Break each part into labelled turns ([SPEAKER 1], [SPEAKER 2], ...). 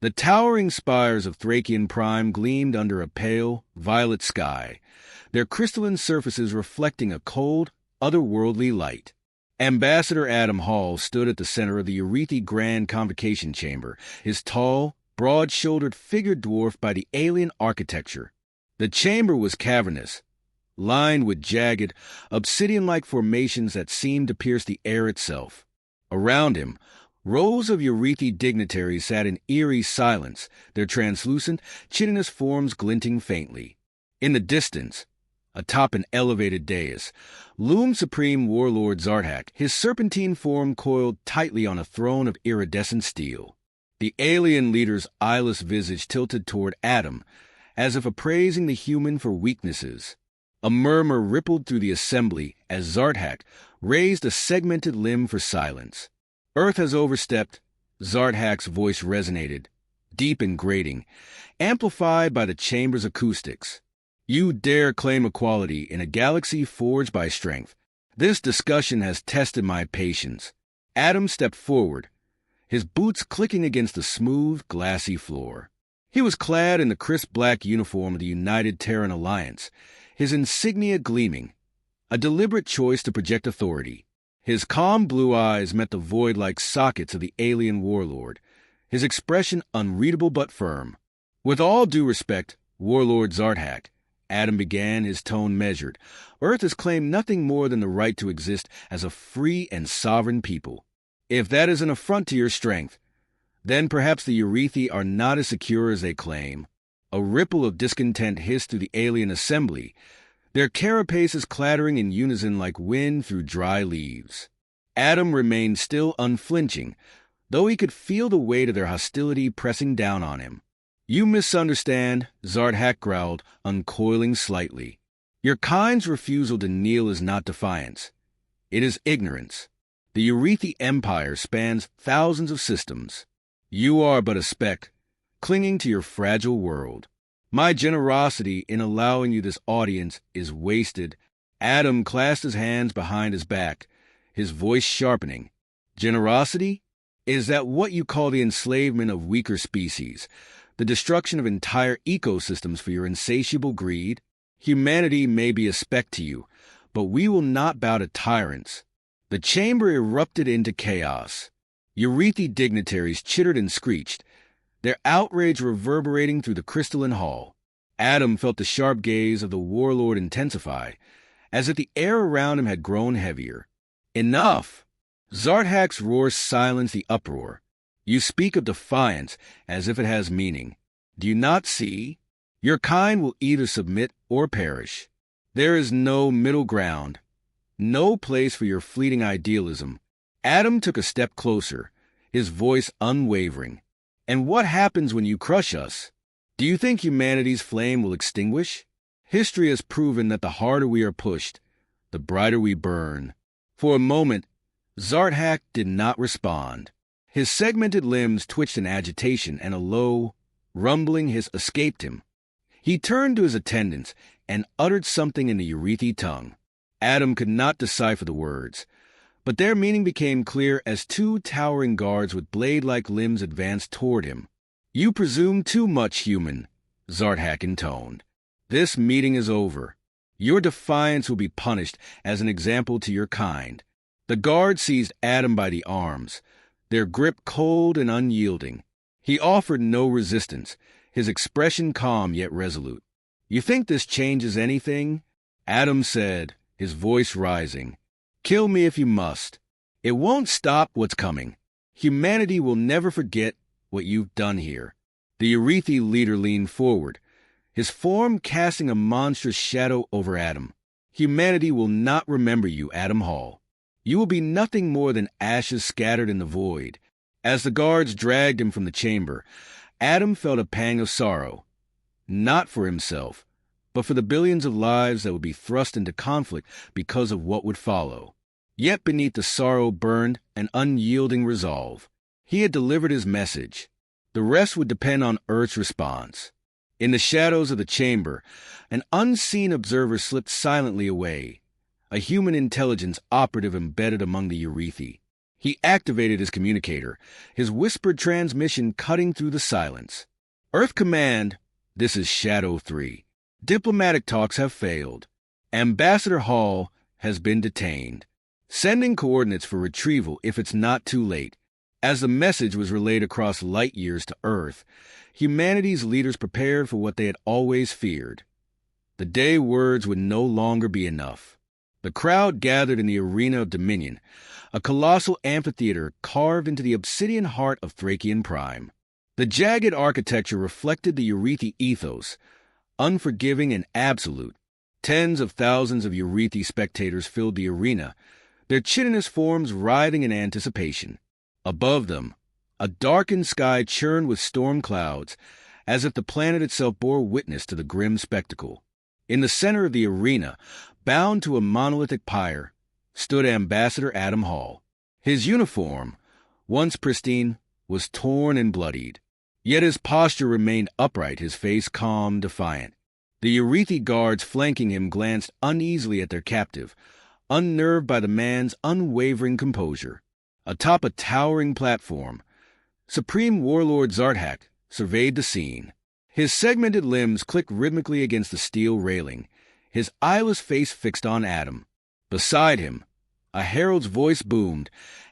[SPEAKER 1] The towering spires of Thracian Prime gleamed under a pale, violet sky, their crystalline surfaces reflecting a cold, otherworldly light. Ambassador Adam Hall stood at the center of the Eurethi Grand Convocation Chamber, his tall, broad-shouldered figure dwarfed by the alien architecture. The chamber was cavernous, lined with jagged, obsidian-like formations that seemed to pierce the air itself. Around him, rows of Eurethi dignitaries sat in eerie silence, their translucent, chitinous forms glinting faintly. In the distance, atop an elevated dais, loomed Supreme Warlord Zarthak, his serpentine form coiled tightly on a throne of iridescent steel. The alien leader's eyeless visage tilted toward Adam, as if appraising the human for weaknesses. A murmur rippled through the assembly as Zarthak raised a segmented limb for silence. Earth has overstepped, Zarthak's voice resonated, deep and grating, amplified by the chamber's acoustics. You dare claim equality in a galaxy forged by strength. This discussion has tested my patience. Adam stepped forward, his boots clicking against the smooth, glassy floor. He was clad in the crisp black uniform of the United Terran Alliance, his insignia gleaming, a deliberate choice to project authority. His calm blue eyes met the void-like sockets of the alien warlord, his expression unreadable but firm. With all due respect, Warlord Zarthak, Adam began, his tone measured. Earth has claimed nothing more than the right to exist as a free and sovereign people. If that is an affront to your strength, then perhaps the Eurethi are not as secure as they claim. A ripple of discontent hissed through the alien assembly, their carapaces clattering in unison like wind through dry leaves. Adam remained still unflinching, though he could feel the weight of their hostility pressing down on him. You misunderstand, Zarthak growled, uncoiling slightly. Your kind's refusal to kneel is not defiance. It is ignorance. The Eurethi Empire spans thousands of systems. You are but a speck, clinging to your fragile world. My generosity in allowing you this audience is wasted. Adam clasped his hands behind his back, his voice sharpening. Generosity? Is that what you call the enslavement of weaker species? The destruction of entire ecosystems for your insatiable greed? Humanity may be a speck to you, but we will not bow to tyrants. The chamber erupted into chaos. Eurethi dignitaries chittered and screeched, their outrage reverberating through the crystalline hall. Adam felt the sharp gaze of the warlord intensify, as if the air around him had grown heavier. Enough! Zarthak's roar silenced the uproar. You speak of defiance as if it has meaning. Do you not see? Your kind will either submit or perish. There is no middle ground, no place for your fleeting idealism. Adam took a step closer, his voice unwavering. And what happens when you crush us? Do you think humanity's flame will extinguish? History has proven that the harder we are pushed, the brighter we burn. For a moment, Zarthak did not respond. His segmented limbs twitched in agitation, and a low, rumbling hiss escaped him. He turned to his attendants and uttered something in the Eurethi tongue. Adam could not decipher the words, but their meaning became clear as two towering guards with blade-like limbs advanced toward him. You presume too much, human, Zarthak intoned. This meeting is over. Your defiance will be punished as an example to your kind. The guards seized Adam by the arms, their grip cold and unyielding. He offered no resistance, his expression calm yet resolute. You think this changes anything? Adam said, his voice rising. Kill me if you must. It won't stop what's coming. Humanity will never forget what you've done here. The Eurethi leader leaned forward, his form casting a monstrous shadow over Adam. Humanity will not remember you, Adam Hall. You will be nothing more than ashes scattered in the void. As the guards dragged him from the chamber, Adam felt a pang of sorrow, not for himself, but for the billions of lives that would be thrust into conflict because of what would follow. Yet beneath the sorrow burned an unyielding resolve. He had delivered his message. The rest would depend on Earth's response. In the shadows of the chamber, an unseen observer slipped silently away, a human intelligence operative embedded among the Eurethi. He activated his communicator, his whispered transmission cutting through the silence. Earth Command, this is Shadow 3. Diplomatic talks have failed. Ambassador Hall has been detained. Sending coordinates for retrieval if it's not too late. As the message was relayed across light years to Earth, humanity's leaders prepared for what they had always feared. The day words would no longer be enough. The crowd gathered in the arena of Dominion, a colossal amphitheater carved into the obsidian heart of Thracian Prime. The jagged architecture reflected the Eurethi ethos, unforgiving and absolute. Tens of thousands of Eurethi spectators filled the arena, their chitinous forms writhing in anticipation. Above them, a darkened sky churned with storm clouds, as if the planet itself bore witness to the grim spectacle. In the center of the arena, bound to a monolithic pyre, stood Ambassador Adam Hall. His uniform, once pristine, was torn and bloodied. Yet his posture remained upright, his face calm, defiant. The Eurethi guards flanking him glanced uneasily at their captive, unnerved by the man's unwavering composure. Atop a towering platform, Supreme Warlord Zarthak surveyed the scene. His segmented limbs clicked rhythmically against the steel railing, his eyeless face fixed on Adam. Beside him, a herald's voice boomed,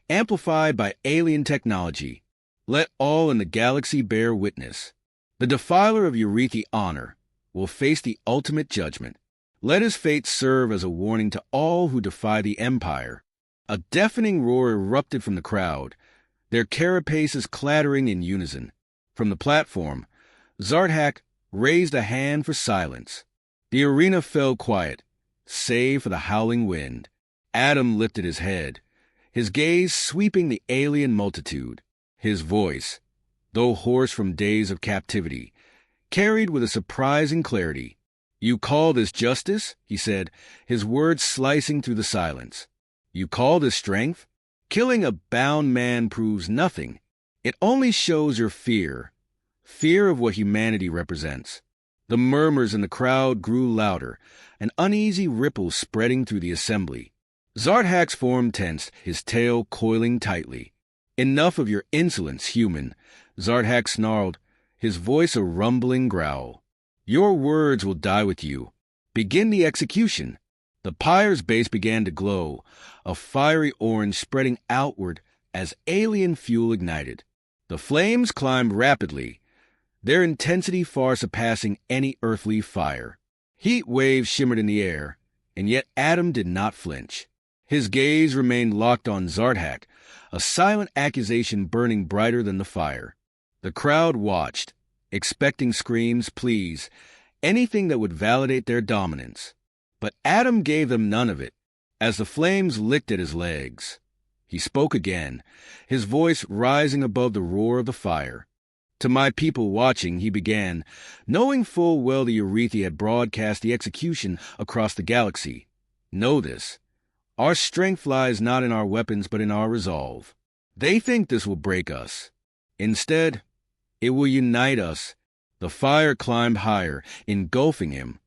[SPEAKER 1] amplified by alien technology. Let all in the galaxy bear witness. The defiler of Eurethi honor will face the ultimate judgment. Let his fate serve as a warning to all who defy the Empire. A deafening roar erupted from the crowd, their carapaces clattering in unison. From the platform, Zarthak raised a hand for silence. The arena fell quiet, save for the howling wind. Adam lifted his head, his gaze sweeping the alien multitude. His voice, though hoarse from days of captivity, carried with a surprising clarity. "You call this justice?" he said, his words slicing through the silence. "You call this strength? Killing a bound man proves nothing. It only shows your fear of what humanity represents." The murmurs in the crowd grew louder, an uneasy ripple spreading through the assembly. Zarthak's form tensed, his tail coiling tightly. "Enough of your insolence, human," Zarthak snarled, his voice a rumbling growl. "Your words will die with you. Begin the execution." The pyre's base began to glow, a fiery orange spreading outward as alien fuel ignited. The flames climbed rapidly, their intensity far surpassing any earthly fire. Heat waves shimmered in the air, and yet Adam did not flinch. His gaze remained locked on Zarthak, a silent accusation burning brighter than the fire. The crowd watched, expecting screams, pleas, anything that would validate their dominance. But Adam gave them none of it, as the flames licked at his legs. He spoke again, his voice rising above the roar of the fire. "To my people watching," he began, knowing full well the Eurethi had broadcast the execution across the galaxy. "Know this. Our strength lies not in our weapons but in our resolve. They think this will break us. Instead, it will unite us." The fire climbed higher, engulfing him,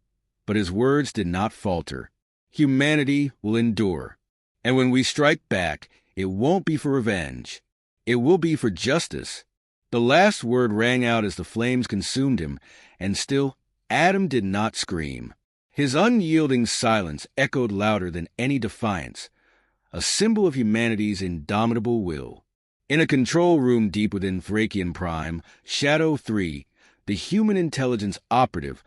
[SPEAKER 1] but his words did not falter. "Humanity will endure. And when we strike back, it won't be for revenge. It will be for justice." The last word rang out as the flames consumed him, and still Adam did not scream. His unyielding silence echoed louder than any defiance, a symbol of humanity's indomitable will. In a control room deep within Thracian Prime, Shadow 3, the human intelligence operative,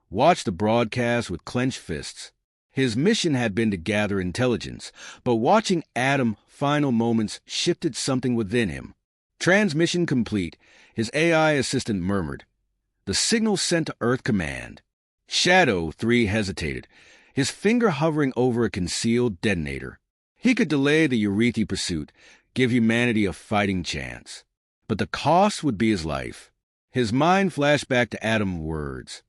[SPEAKER 1] watched the broadcast with clenched fists. His mission had been to gather intelligence, but watching Adam's final moments shifted something within him. Transmission complete, his AI assistant murmured. The signal sent to Earth Command. Shadow 3 hesitated, his finger hovering over a concealed detonator. He could delay the Eurethi pursuit, give humanity a fighting chance. But the cost would be his life. His mind flashed back to Adam's words.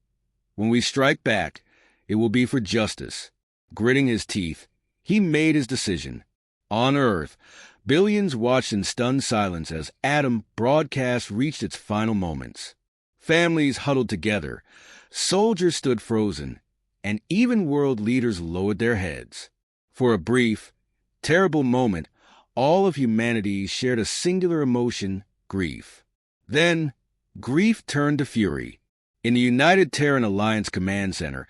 [SPEAKER 1] "When we strike back, it will be for justice." Gritting his teeth, he made his decision. On Earth, billions watched in stunned silence as Adam broadcast reached its final moments. Families huddled together, soldiers stood frozen, and even world leaders lowered their heads. For a brief, terrible moment, All of humanity shared a singular emotion, grief. Then, grief turned to fury. In the United Terran Alliance Command Center,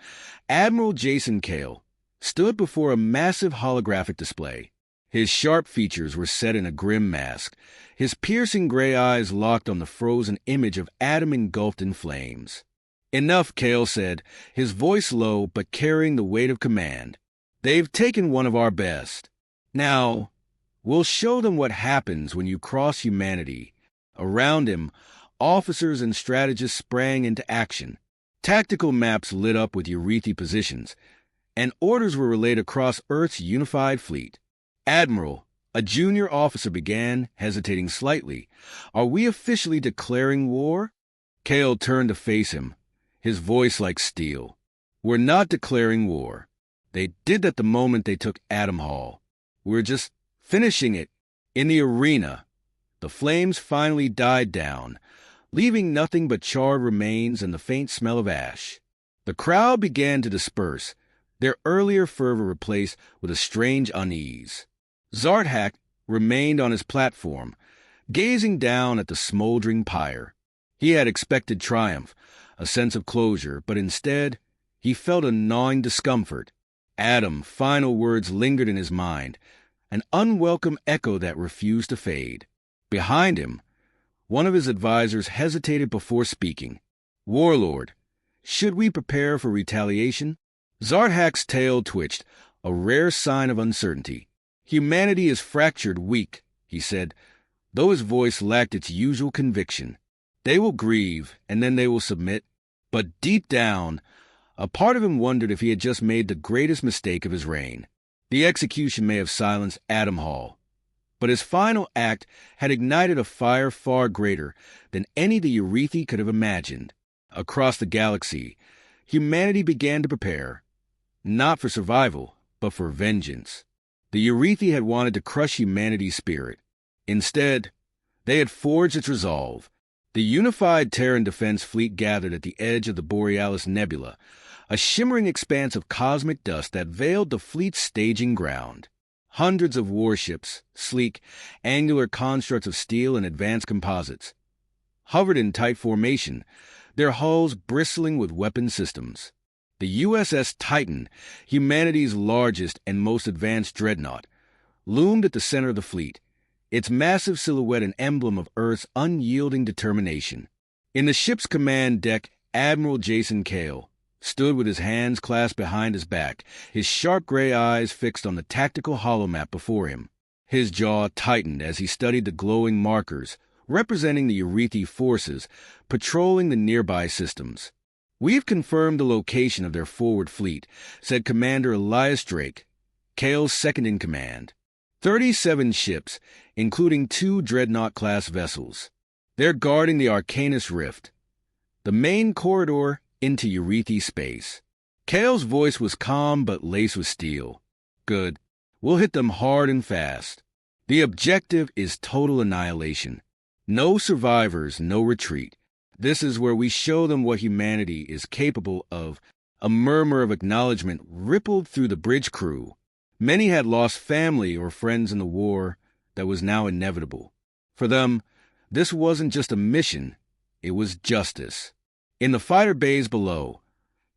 [SPEAKER 1] Admiral Jason Cale stood before a massive holographic display. His sharp features were set in a grim mask, his piercing gray eyes locked on the frozen image of Adam engulfed in flames. "Enough," Cale said, his voice low but carrying the weight of command. "They've taken one of our best. Now, we'll show them what happens when you cross humanity." Around him, officers and strategists sprang into action. Tactical maps lit up with Eurethi positions, and orders were relayed across Earth's unified fleet. "Admiral," a junior officer began, hesitating slightly, "are we officially declaring war?" Cale turned to face him, his voice like steel. "We're not declaring war. They did that the moment they took Adam Hall. We're just finishing it in the arena." The flames finally died down, leaving nothing but charred remains and the faint smell of ash. The crowd began to disperse, their earlier fervor replaced with a strange unease. Zarthak remained on his platform, gazing down at the smoldering pyre. He had expected triumph, a sense of closure, but instead, he felt a gnawing discomfort. Adam, final words lingered in his mind, an unwelcome echo that refused to fade. Behind him, one of his advisors hesitated before speaking. "Warlord, should we prepare for retaliation?" Zarthak's tail twitched, a rare sign of uncertainty. "Humanity is fractured, weak," he said, though his voice lacked its usual conviction. "They will grieve, and then they will submit." But deep down, a part of him wondered if he had just made the greatest mistake of his reign. The execution may have silenced Adam Hall, but his final act had ignited a fire far greater than any the Eurethi could have imagined. Across the galaxy, humanity began to prepare, not for survival, but for vengeance. The Eurethi had wanted to crush humanity's spirit. Instead, they had forged its resolve. The unified Terran defense fleet gathered at the edge of the Borealis Nebula, a shimmering expanse of cosmic dust that veiled the fleet's staging ground. Hundreds of warships, sleek, angular constructs of steel and advanced composites, hovered in tight formation, their hulls bristling with weapon systems. The USS Titan, humanity's largest and most advanced dreadnought, loomed at the center of the fleet, its massive silhouette an emblem of Earth's unyielding determination. In the ship's command deck, Admiral Jason Cale stood with his hands clasped behind his back, his sharp gray eyes fixed on the tactical holomap before him. His jaw tightened as he studied the glowing markers, representing the Eurethi forces patrolling the nearby systems. "We've confirmed the location of their forward fleet," said Commander Elias Drake, Cale's second-in-command. 37 ships, including 2 dreadnought-class vessels. They're guarding the Arcanus Rift, the main corridor into Eurethi space. Cale's voice was calm but laced with steel. "Good. We'll hit them hard and fast. The objective is total annihilation. No survivors, no retreat. This is where we show them what humanity is capable of." A murmur of acknowledgement rippled through the bridge crew. Many had lost family or friends in the war that was now inevitable. For them, this wasn't just a mission, it was justice. In the fighter bays below,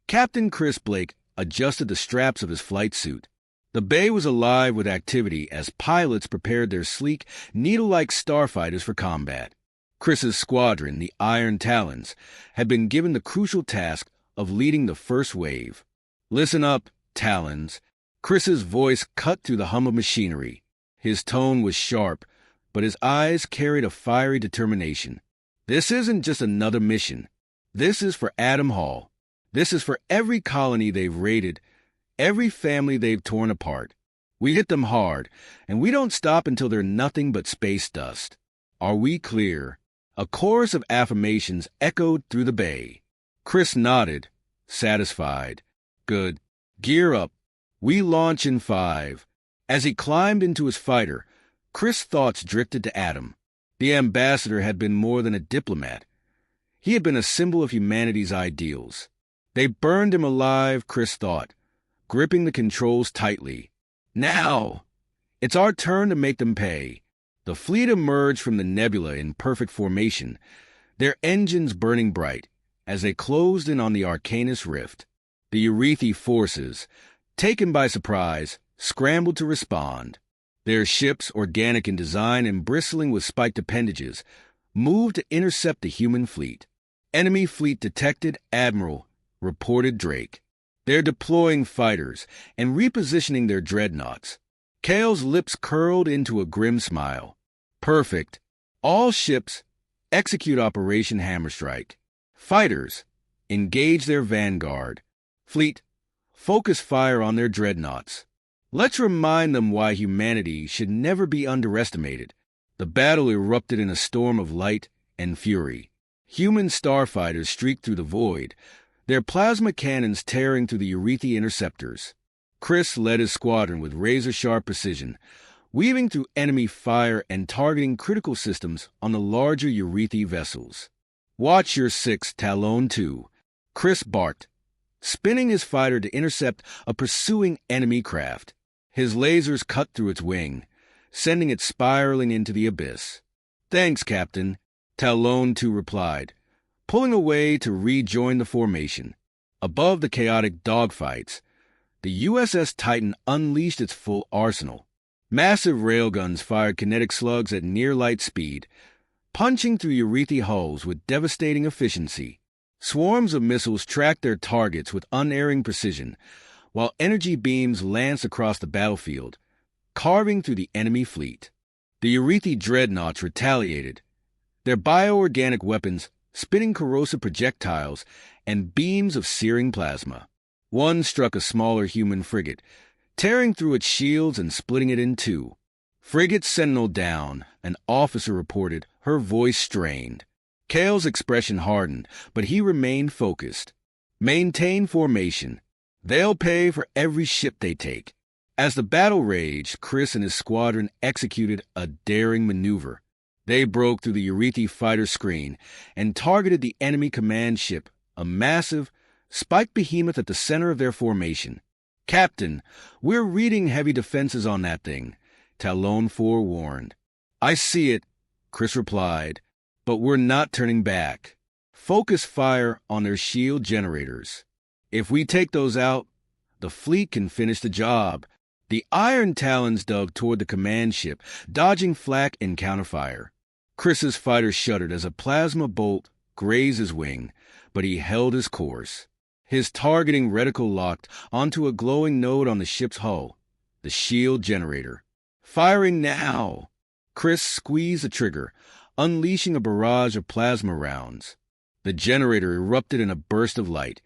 [SPEAKER 1] Captain Chris Blake adjusted the straps of his flight suit. The bay was alive with activity as pilots prepared their sleek, needle-like starfighters for combat. Chris's squadron, the Iron Talons, had been given the crucial task of leading the first wave. "Listen up, Talons." Chris's voice cut through the hum of machinery. His tone was sharp, but his eyes carried a fiery determination. "This isn't just another mission. This is for Adam Hall. This is for every colony they've raided, every family they've torn apart. We hit them hard, and we don't stop until they're nothing but space dust. Are we clear?" A chorus of affirmations echoed through the bay. Chris nodded, satisfied. "Good. Gear up. We launch in 5. As he climbed into his fighter, Chris' thoughts drifted to Adam. The ambassador had been more than a diplomat. He had been a symbol of humanity's ideals. They burned him alive, Chris thought, gripping the controls tightly. "Now!" It's our turn to make them pay. The fleet emerged from the nebula in perfect formation, their engines burning bright as they closed in on the Arcanus rift. The Eurethi forces, taken by surprise, scrambled to respond. Their ships, organic in design and bristling with spiked appendages, moved to intercept the human fleet. Enemy fleet detected, Admiral, reported Drake. They're deploying fighters and repositioning their dreadnoughts. Kale's lips curled into a grim smile. Perfect. All ships, execute Operation Hammerstrike. Fighters, engage their vanguard. Fleet, focus fire on their dreadnoughts. Let's remind them why humanity should never be underestimated. The battle erupted in a storm of light and fury. Human starfighters streaked through the void, their plasma cannons tearing through the Eurethi interceptors. Chris led his squadron with razor-sharp precision, weaving through enemy fire and targeting critical systems on the larger Eurethi vessels. "Watch your six, Talon 2, Chris barked, spinning his fighter to intercept a pursuing enemy craft. His lasers cut through its wing, sending it spiraling into the abyss. "Thanks, Captain," Talon 2 replied, pulling away to rejoin the formation. Above the chaotic dogfights, the USS Titan unleashed its full arsenal. Massive railguns fired kinetic slugs at near-light speed, punching through Eurethi hulls with devastating efficiency. Swarms of missiles tracked their targets with unerring precision, while energy beams lanced across the battlefield, carving through the enemy fleet. The Eurethi dreadnoughts retaliated, their bioorganic weapons spitting corrosive projectiles and beams of searing plasma. One struck a smaller human frigate, tearing through its shields and splitting it in two. "Frigate Sentinel down," an officer reported, her voice strained. Kale's expression hardened, but he remained focused. "Maintain formation. They'll pay for every ship they take." As the battle raged, Chris and his squadron executed a daring maneuver. They broke through the Eurethi fighter screen and targeted the enemy command ship, a massive, spiked behemoth at the center of their formation. "Captain, we're reading heavy defenses on that thing," Talon 4 warned. "I see it," Chris replied, "but we're not turning back. Focus fire on their shield generators. If we take those out, the fleet can finish the job." The Iron Talons dug toward the command ship, dodging flak and counterfire. Chris's fighter shuddered as a plasma bolt grazed his wing, but he held his course. His targeting reticle locked onto a glowing node on the ship's hull, the shield generator. "Firing now!" Chris squeezed the trigger, unleashing a barrage of plasma rounds. The generator erupted in a burst of light,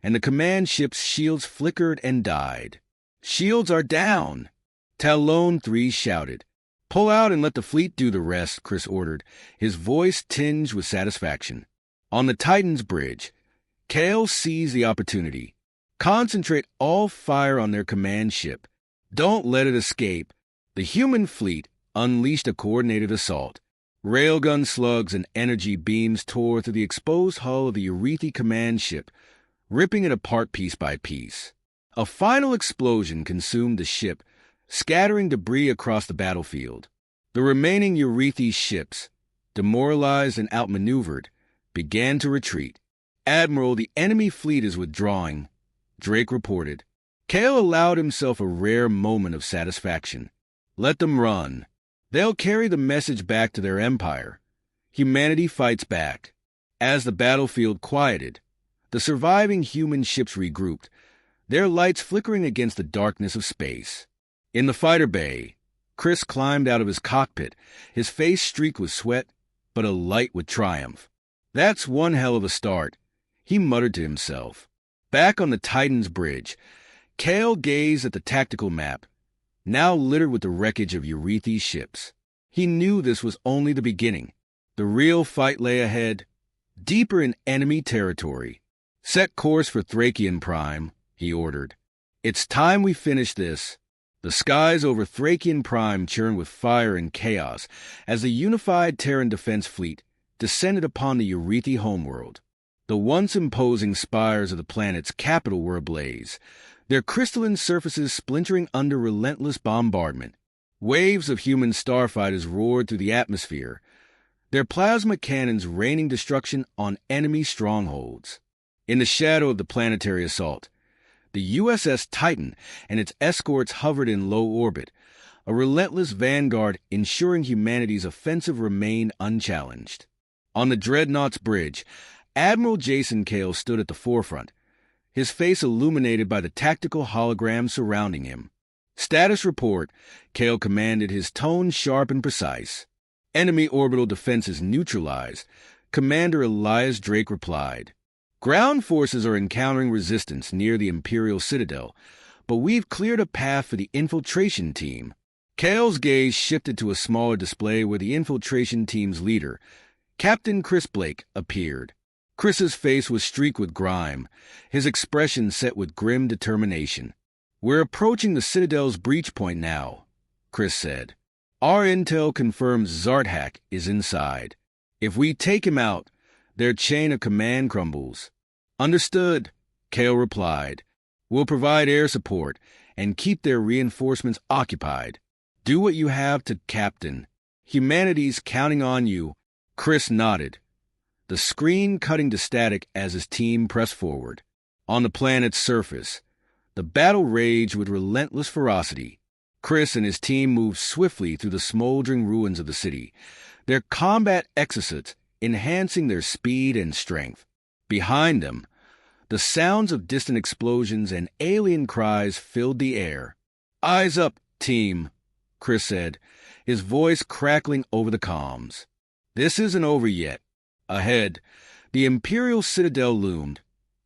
[SPEAKER 1] and the command ship's shields flickered and died. "Shields are down!" Talon 3 shouted. "Pull out and let the fleet do the rest," Chris ordered, his voice tinged with satisfaction. On the Titan's bridge, Kale seized the opportunity. "Concentrate all fire on their command ship. Don't let it escape." The human fleet unleashed a coordinated assault. Railgun slugs and energy beams tore through the exposed hull of the Eurethi command ship, ripping it apart piece by piece. A final explosion consumed the ship, scattering debris across the battlefield. The remaining Eurethi ships, demoralized and outmaneuvered, began to retreat. "Admiral, the enemy fleet is withdrawing," Drake reported. Kale allowed himself a rare moment of satisfaction. "Let them run. They'll carry the message back to their empire. Humanity fights back." As the battlefield quieted, the surviving human ships regrouped, their lights flickering against the darkness of space. In the fighter bay, Chris climbed out of his cockpit, his face streaked with sweat, but alight with triumph. "That's one hell of a start," he muttered to himself. Back on the Titan's bridge, Kale gazed at the tactical map, now littered with the wreckage of Eurethi's ships. He knew this was only the beginning. The real fight lay ahead, deeper in enemy territory. "Set course for Thracian Prime," he ordered. "It's time we finish this." The skies over Thracian Prime churned with fire and chaos as the unified Terran defense fleet descended upon the Eurethi homeworld. The once imposing spires of the planet's capital were ablaze, their crystalline surfaces splintering under relentless bombardment. Waves of human starfighters roared through the atmosphere, their plasma cannons raining destruction on enemy strongholds. In the shadow of the planetary assault, the USS Titan and its escorts hovered in low orbit, a relentless vanguard ensuring humanity's offensive remained unchallenged. On the Dreadnought's bridge, Admiral Jason Cale stood at the forefront, his face illuminated by the tactical hologram surrounding him. "Status report," Cale commanded, his tone sharp and precise. "Enemy orbital defenses neutralized," Commander Elias Drake replied. "Ground forces are encountering resistance near the Imperial Citadel, but we've cleared a path for the infiltration team." Cale's gaze shifted to a smaller display where the infiltration team's leader, Captain Chris Blake, appeared. Chris's face was streaked with grime, his expression set with grim determination. "We're approaching the Citadel's breach point now," Chris said. "Our intel confirms Zarthak is inside. If we take him out, their chain of command crumbles." "Understood," Cale replied. "We'll provide air support and keep their reinforcements occupied. Do what you have to, Captain. Humanity's counting on you." Chris nodded, the screen cutting to static as his team pressed forward. On the planet's surface, the battle raged with relentless ferocity. Chris and his team moved swiftly through the smoldering ruins of the city, their combat exercises enhancing their speed and strength. Behind them, the sounds of distant explosions and alien cries filled the air. "Eyes up, team," Chris said, his voice crackling over the comms. "This isn't over yet." Ahead, the Imperial Citadel loomed,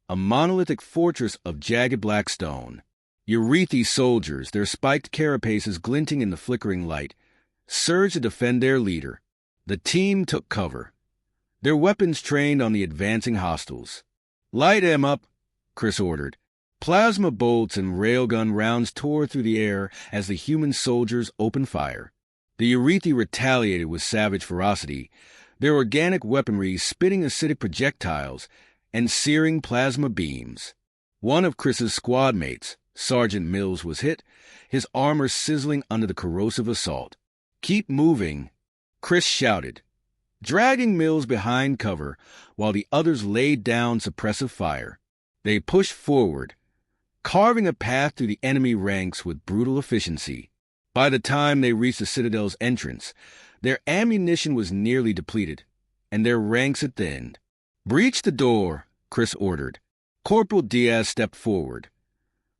[SPEAKER 1] a monolithic fortress of jagged black stone. Eurethi soldiers, their spiked carapaces glinting in the flickering light, surged to defend their leader. The team took cover, their weapons trained on the advancing hostiles. "Light them up," Chris ordered. Plasma bolts and railgun rounds tore through the air as the human soldiers opened fire. The Eurethi retaliated with savage ferocity, their organic weaponry spitting acidic projectiles and searing plasma beams. One of Chris's squad mates, Sergeant Mills, was hit, his armor sizzling under the corrosive assault. "Keep moving," Chris shouted, dragging Mills behind cover while the others laid down suppressive fire. They pushed forward, carving a path through the enemy ranks with brutal efficiency. By the time they reached the Citadel's entrance, their ammunition was nearly depleted, and their ranks had thinned. "Breach the door," Chris ordered. Corporal Diaz stepped forward,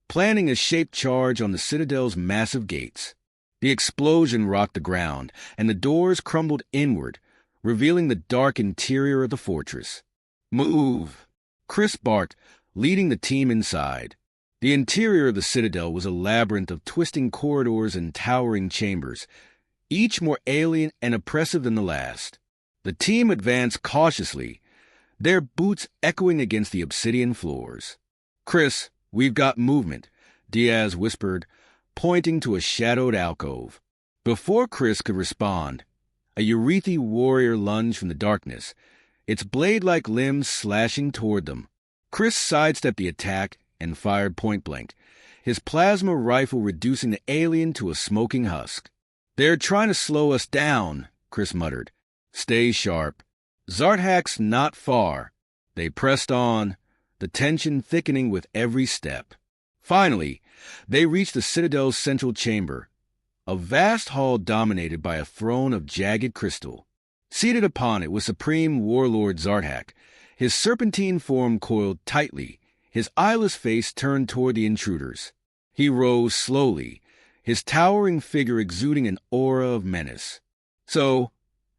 [SPEAKER 1] planning a shaped charge on the Citadel's massive gates. The explosion rocked the ground, and the doors crumbled inward, revealing the dark interior of the fortress. "Move," Chris barked, leading the team inside. The interior of the Citadel was a labyrinth of twisting corridors and towering chambers, each more alien and oppressive than the last. The team advanced cautiously, their boots echoing against the obsidian floors. "Chris, we've got movement," Diaz whispered, pointing to a shadowed alcove. Before Chris could respond, a Eurethi warrior lunged from the darkness, its blade-like limbs slashing toward them. Chris sidestepped the attack and fired point-blank, his plasma rifle reducing the alien to a smoking husk. "They're trying to slow us down," Chris muttered. "Stay sharp. Zarthak's not far." They pressed on, the tension thickening with every step. Finally, they reached the Citadel's central chamber, a vast hall dominated by a throne of jagged crystal. Seated upon it was Supreme Warlord Zarthak, his serpentine form coiled tightly, his eyeless face turned toward the intruders. He rose slowly, his towering figure exuding an aura of menace. "So,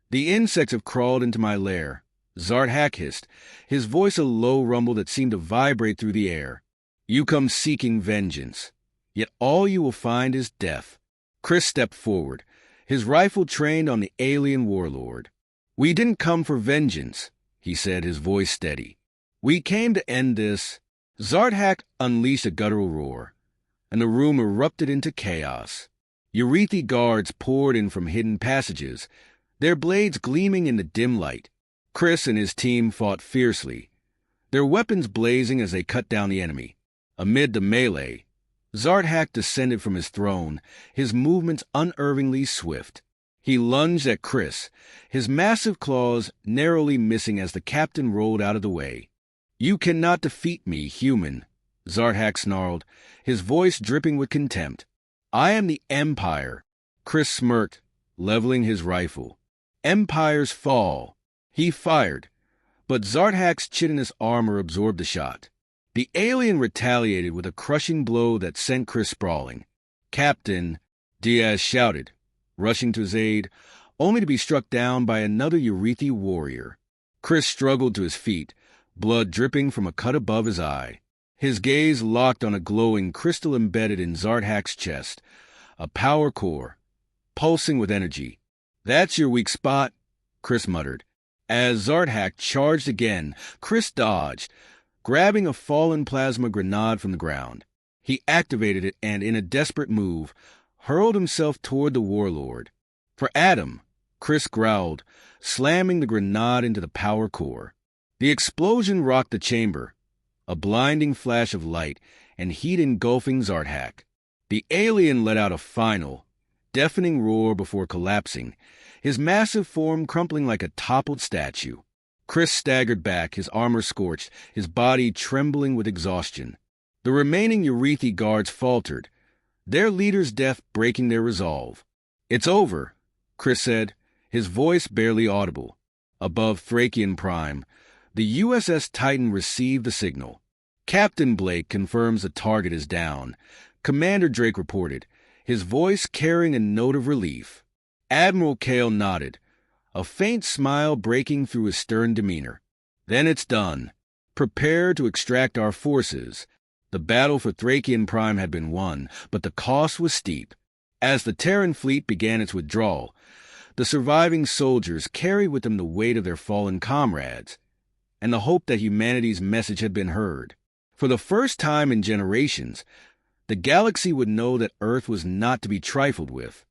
[SPEAKER 1] the insects have crawled into my lair," Zarthak hissed, his voice a low rumble that seemed to vibrate through the air. "You come seeking vengeance, yet all you will find is death." Chris stepped forward, his rifle trained on the alien warlord. "We didn't come for vengeance," he said, his voice steady. "We came to end this." Zarthak unleashed a guttural roar, and the room erupted into chaos. Eurethi guards poured in from hidden passages, their blades gleaming in the dim light. Chris and his team fought fiercely, their weapons blazing as they cut down the enemy. Amid the melee, Zarthak descended from his throne, his movements unerringly swift. He lunged at Chris, his massive claws narrowly missing as the captain rolled out of the way. "You cannot defeat me, human," Zarthak snarled, his voice dripping with contempt. "I am the Empire." Chris smirked, leveling his rifle. "Empires fall." He fired, but Zarthak's chitinous armor absorbed the shot. The alien retaliated with a crushing blow that sent Chris sprawling. "Captain," Diaz shouted, rushing to his aid, only to be struck down by another Eurethi warrior. Chris struggled to his feet, blood dripping from a cut above his eye. His gaze locked on a glowing crystal embedded in Zarthak's chest, a power core, pulsing with energy. "That's your weak spot," Chris muttered. As Zarthak charged again, Chris dodged, grabbing a fallen plasma grenade from the ground. He activated it and, in a desperate move, hurled himself toward the warlord. "For Adam," Chris growled, slamming the grenade into the power core. The explosion rocked the chamber, a blinding flash of light and heat engulfing Zarthak. The alien let out a final, deafening roar before collapsing, his massive form crumpling like a toppled statue. Chris staggered back, his armor scorched, his body trembling with exhaustion. The remaining Eurethi guards faltered, their leader's death breaking their resolve. "It's over," Chris said, his voice barely audible. Above Thracian Prime, the USS Titan received the signal. "Captain Blake confirms the target is down," Commander Drake reported, his voice carrying a note of relief. Admiral Kale nodded, a faint smile breaking through his stern demeanor. "Then it's done. Prepare to extract our forces." The battle for Thracian Prime had been won, but the cost was steep. As the Terran fleet began its withdrawal, the surviving soldiers carried with them the weight of their fallen comrades, and the hope that humanity's message had been heard. For the first time in generations, the galaxy would know that Earth was not to be trifled with.